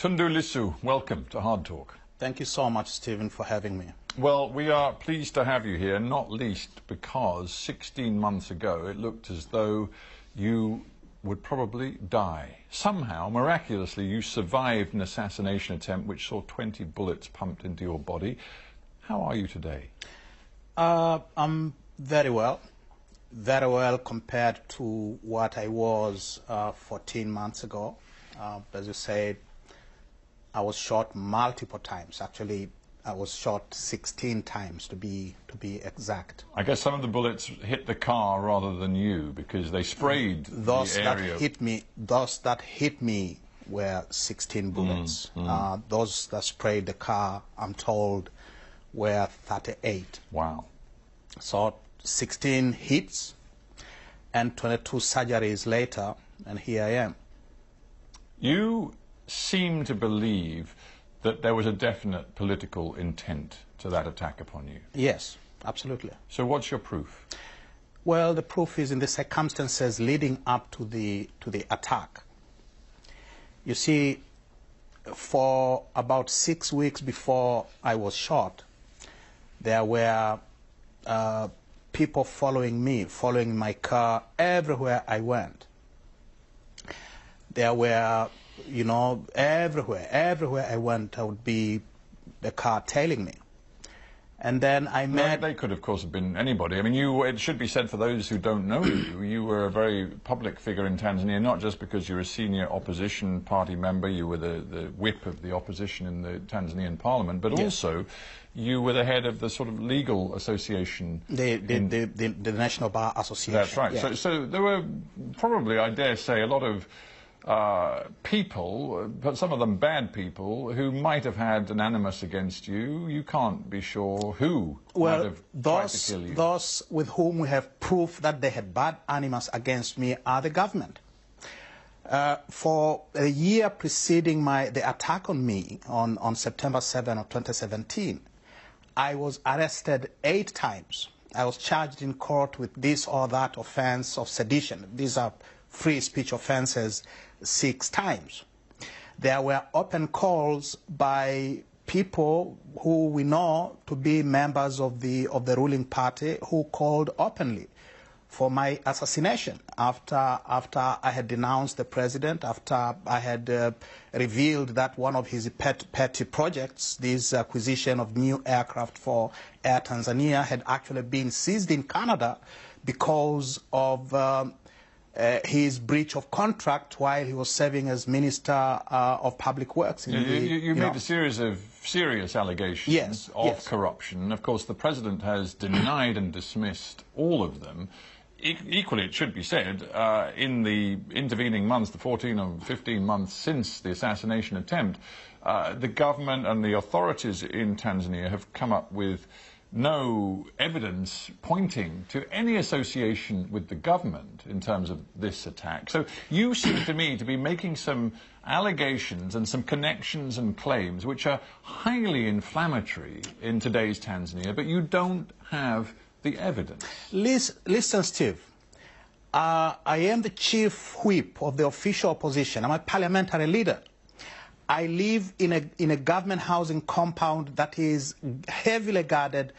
Tundu Lissu, welcome to Hard Talk. Thank you so much, Stephen, for having me. Well, we are pleased to have you here, not least because 16 months ago it looked as though you would probably die. Somehow, miraculously, you survived an assassination attempt which saw 20 bullets pumped into your body. How are you today? I'm very well compared to what I was 14 months ago. As you said, I was shot multiple times. Actually, I was shot 16 times to be exact. I guess some of the bullets hit the car rather than you because they sprayed those the area. Those that hit me were 16 bullets. Those that sprayed the car, I'm told, were 38. Wow. So 16 hits and 22 surgeries later, and here I am. You seem to believe that there was a definite political intent to that attack upon you. Yes, absolutely. So what's your proof? Well, the proof is in the circumstances leading up to the attack. You see, for about 6 weeks before I was shot, there were people following me, following my car everywhere I went. There were, you know, everywhere I went, there would be the car tailing me. And then I met... They could, of course, have been anybody. I mean, it should be said for those who don't know you, you were a very public figure in Tanzania, not just because you're a senior opposition party member, you were the whip of the opposition in the Tanzanian parliament, but also you were the head of the sort of legal association. The National Bar Association. That's right. Yeah. So there were probably, I dare say, a lot of people, but some of them bad people, who might have had an animus against you. You can't be sure who might have tried to kill you. Those with whom we have proof that they had bad animus against me are the government. For a year preceding the attack on me on September 7 of 2017, I was arrested 8 times. I was charged in court with this or that offense of sedition. These are free speech offenses 6 times. There were open calls by people who we know to be members of the ruling party who called openly for my assassination after I had denounced the president, after I had revealed that one of his petty projects, this acquisition of new aircraft for Air Tanzania, had actually been seized in Canada because of his breach of contract while he was serving as Minister of Public Works. You made a series of serious allegations of corruption. Of course, the President has denied and dismissed all of them. Equally, it should be said, in the intervening months, the 14 or 15 months since the assassination attempt, the government and the authorities in Tanzania have come up with no evidence pointing to any association with the government in terms of this attack. So you seem to me to be making some allegations and some connections and claims which are highly inflammatory in today's Tanzania, but you don't have the evidence. Listen, Steve. I am the chief whip of the official opposition. I'm a parliamentary leader. I live in a government housing compound that is heavily guarded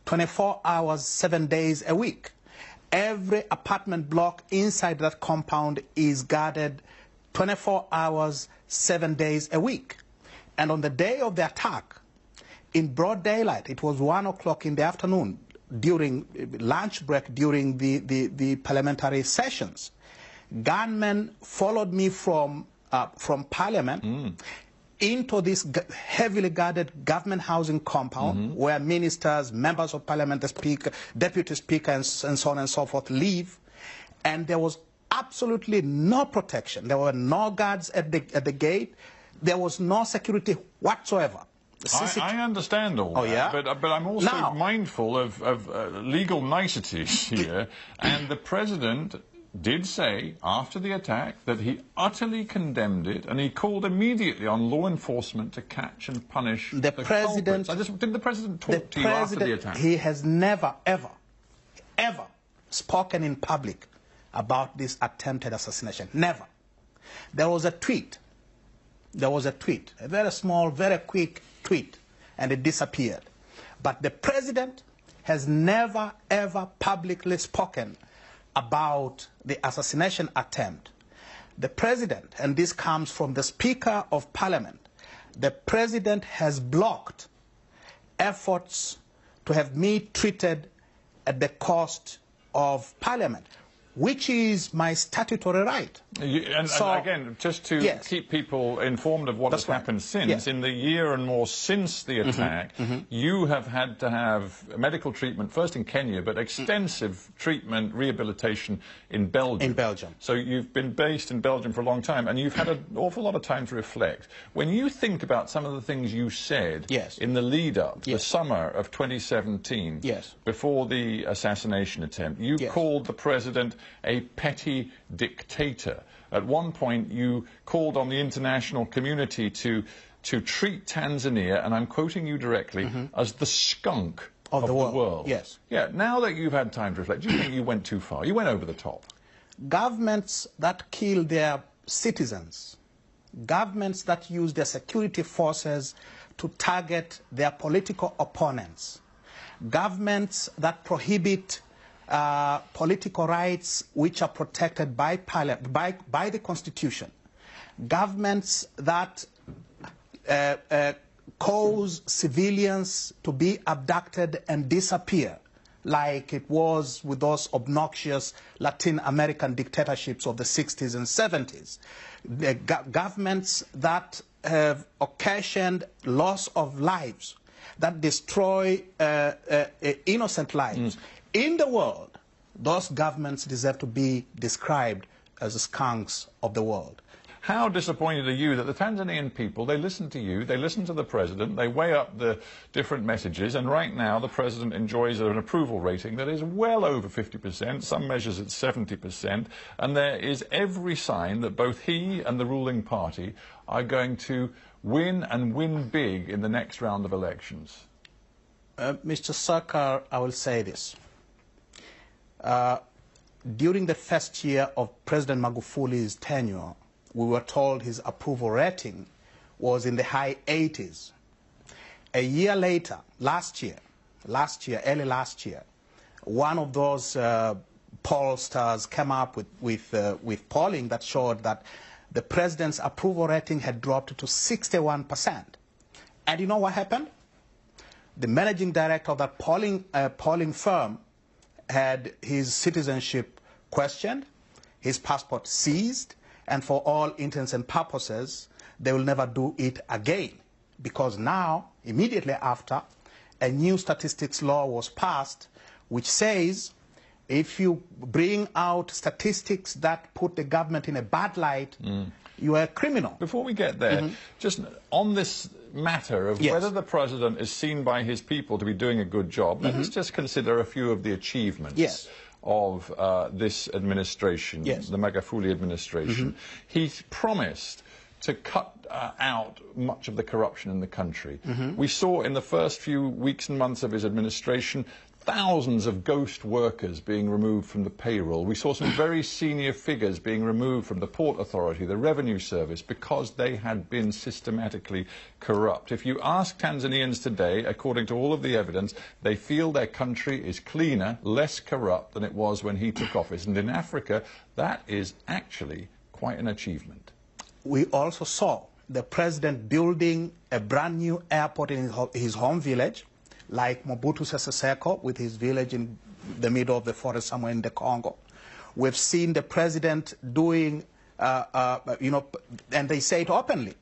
24 hours, 7 days a week. Every apartment block inside that compound is guarded 24 hours, 7 days a week. And on the day of the attack, in broad daylight, it was 1 o'clock in the afternoon, during lunch break, during the parliamentary sessions, gunmen followed me from Parliament into this heavily guarded government housing compound where ministers, members of Parliament, the Speaker, Deputy Speaker, and so on and so forth live. And there was absolutely no protection. There were no guards at the gate. There was no security whatsoever. I understand all that, but I'm also mindful of legal niceties here. And the President did say, after the attack, that he utterly condemned it, and he called immediately on law enforcement to catch and punish the culprits. Did the President talk to you after the attack? He has never, ever spoken in public about this attempted assassination. Never. There was a tweet there was a tweet, a very small, very quick tweet, and it disappeared. But the president has never, ever publicly spoken about the assassination attempt. The president, and this comes from the Speaker of Parliament, the president has blocked efforts to have me treated at the cost of Parliament, which is my statutory right. And again, just to keep people informed of what has happened since, in the year and more since the attack, you have had to have medical treatment, first in Kenya, but extensive treatment, rehabilitation in Belgium. In Belgium. So you've been based in Belgium for a long time, and you've had an awful lot of time to reflect. When you think about some of the things you said in the lead-up, the summer of 2017, before the assassination attempt, you called the president a petty dictator. At one point, you called on the international community to treat Tanzania, and I'm quoting you directly, as the skunk of the world. Yes. Yeah, now that you've had time to reflect, do you think you went too far? You went over the top. Governments that kill their citizens, governments that use their security forces to target their political opponents, governments that prohibit political rights which are protected by the Constitution, governments that cause civilians to be abducted and disappear, like it was with those obnoxious Latin American dictatorships of the 60s and 70s, governments that have occasioned loss of lives, that destroy innocent lives. In the world, those governments deserve to be described as the skunks of the world. How disappointed are you that the Tanzanian people, they listen to you, they listen to the president, they weigh up the different messages, and right now the president enjoys an approval rating that is well over 50%, some measures at 70%, and there is every sign that both he and the ruling party are going to win, and win big, in the next round of elections? Mr. Sarkar, I will say this. During the first year of President Magufuli's tenure, we were told his approval rating was in the high 80s. A year later, early last year, one of those pollsters came up with polling that showed that the president's approval rating had dropped to 61%. And you know what happened? The managing director of that polling firm had his citizenship questioned, his passport seized, and for all intents and purposes, they will never do it again. Because now, immediately after, a new statistics law was passed which says if you bring out statistics that put the government in a bad light, you are a criminal. Before we get there, just on this matter of whether the president is seen by his people to be doing a good job, let's just consider a few of the achievements of this administration, the Magufuli administration. He's promised to cut out much of the corruption in the country. We saw in the first few weeks and months of his administration thousands of ghost workers being removed from the payroll. We saw some very senior figures being removed from the Port Authority, the Revenue Service, because they had been systematically corrupt. If you ask Tanzanians today, according to all of the evidence, they feel their country is cleaner, less corrupt than it was when he took office. And in Africa, that is actually quite an achievement. We also saw the president building a brand new airport in his home village, like Mobutu Sese Seko with his village in the middle of the forest somewhere in the Congo. We've seen the president doing, and they say it openly,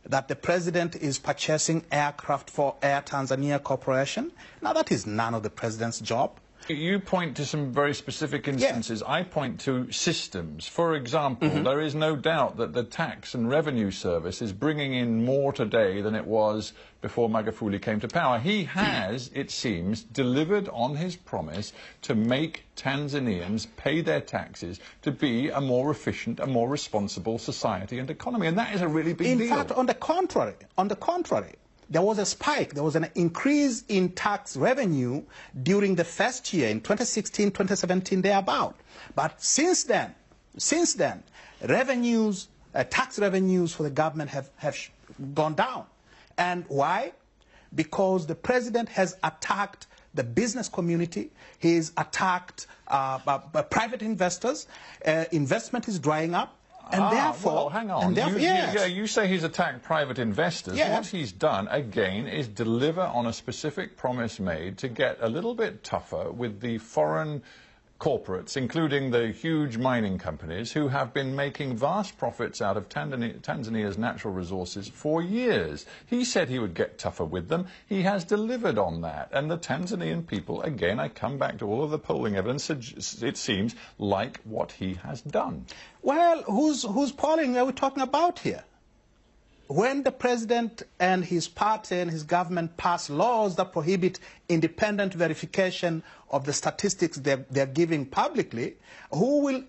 that the president is purchasing aircraft for Air Tanzania Corporation. Now, that is none of the president's job. You point to some very specific instances. I point to systems. For example, there is no doubt that the Tax and Revenue Service is bringing in more today than it was before Magufuli came to power. He has, it seems, delivered on his promise to make Tanzanians pay their taxes to be a more efficient, a more responsible society and economy. And that is a really big deal. In fact, on the contrary, there was a spike, there was an increase in tax revenue during the first year, in 2016, 2017, thereabout. But since then, revenues tax revenues for the government have gone down. And why? Because the president has attacked the business community. He's attacked private investors. Investment is drying up. And therefore, well, hang on. You say he's attacked private investors. Yes. What he's done, again, is deliver on a specific promise made to get a little bit tougher with the foreign corporates, including the huge mining companies, who have been making vast profits out of Tanzania's natural resources for years. He said he would get tougher with them. He has delivered on that. And the Tanzanian people, again, I come back to all of the polling evidence, it seems, like what he has done. Well, whose polling are we talking about here? When the president and his party and his government pass laws that prohibit independent verification of the statistics they're giving publicly, who is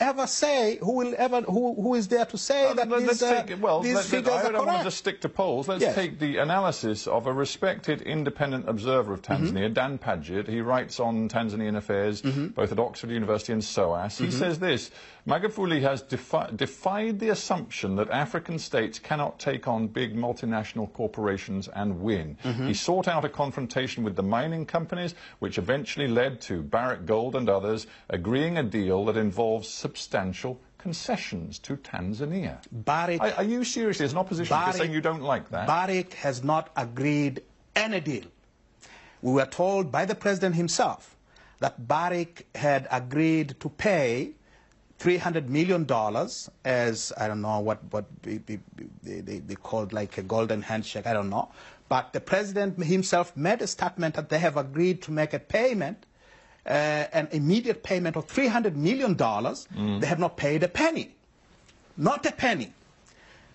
there to say that these figures are correct? I don't want to just stick to polls. Let's take the analysis of a respected independent observer of Tanzania, Dan Padgett. He writes on Tanzanian affairs, both at Oxford University and SOAS. He says this: Magufuli has defied the assumption that African states cannot take on big multinational corporations and win. He sought out a confrontation with the mining companies, which eventually led to Barrick Gold and others agreeing a deal that involves substantial concessions to Tanzania. Are you seriously, as an opposition, saying you don't like that? Barrick has not agreed any deal. We were told by the president himself that Barrick had agreed to pay $300 million as, I don't know what they called, like a golden handshake, I don't know. But the president himself made a statement that they have agreed to make a payment, an immediate payment of $300 million. They have not paid a penny. Not a penny.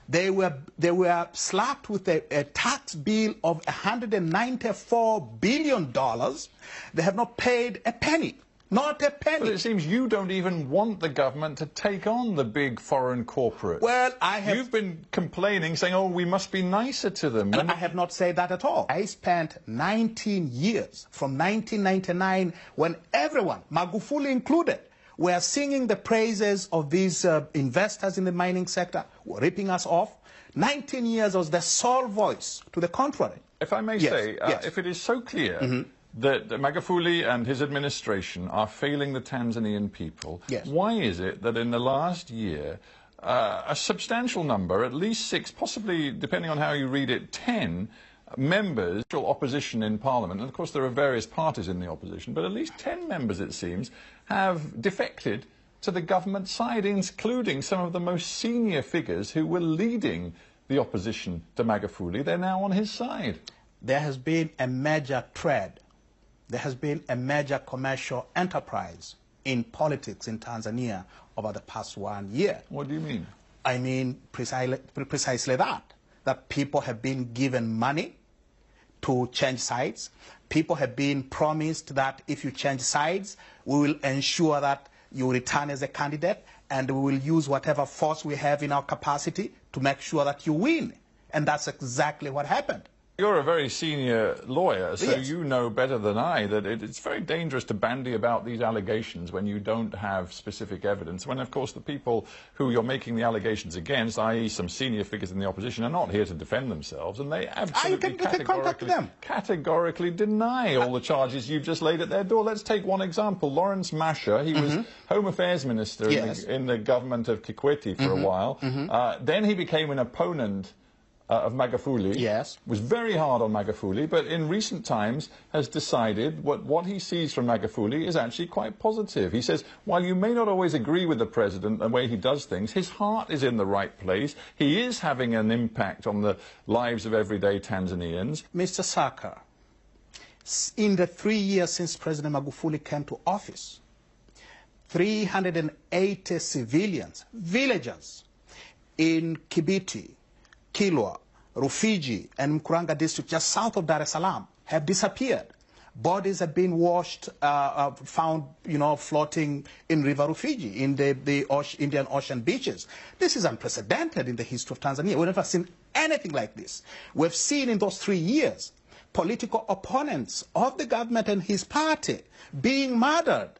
They were slapped with a tax bill of $194 billion. They have not paid a penny. Not a penny. But it seems you don't even want the government to take on the big foreign corporates. Well, You've been complaining, saying, oh, we must be nicer to them. And I have not said that at all. I spent 19 years, from 1999, when everyone, Magufuli included, were singing the praises of these investors in the mining sector, were ripping us off. 19 years was the sole voice to the contrary. If I may say, if it is so clear that Magufuli and his administration are failing the Tanzanian people, why is it that in the last year a substantial number, at least 6, possibly, depending on how you read it, 10 members of opposition in Parliament, and of course there are various parties in the opposition, but at least 10 members, it seems, have defected to the government side, including some of the most senior figures who were leading the opposition to Magufuli? They're now on his side. There has been a major trade. There has been a major commercial enterprise in politics in Tanzania over the past 1 year. What do you mean? I mean precisely that people have been given money to change sides. People have been promised that if you change sides, we will ensure that you return as a candidate, and we will use whatever force we have in our capacity to make sure that you win. And that's exactly what happened. You're a very senior lawyer, so you know better than I that it's very dangerous to bandy about these allegations when you don't have specific evidence, when, of course, the people who you're making the allegations against, i.e. some senior figures in the opposition, are not here to defend themselves, and they absolutely categorically deny all the charges you've just laid at their door. Let's take one example. Lawrence Masha, he was Home Affairs Minister in the government of Kikwete for a while. Then he became an opponent of Magufuli, was very hard on Magufuli, but in recent times has decided what he sees from Magufuli is actually quite positive. He says, while you may not always agree with the president and the way he does things, his heart is in the right place. He is having an impact on the lives of everyday Tanzanians. Mr. Saka, in the 3 years since President Magufuli came to office, 380 civilians, villagers in Kibiti, Kilwa, Rufiji, and Mkuranga district, just south of Dar es Salaam, have disappeared. Bodies have been washed, found, floating in River Rufiji, in the Indian Ocean beaches. This is unprecedented in the history of Tanzania. We've never seen anything like this. We've seen in those 3 years political opponents of the government and his party being murdered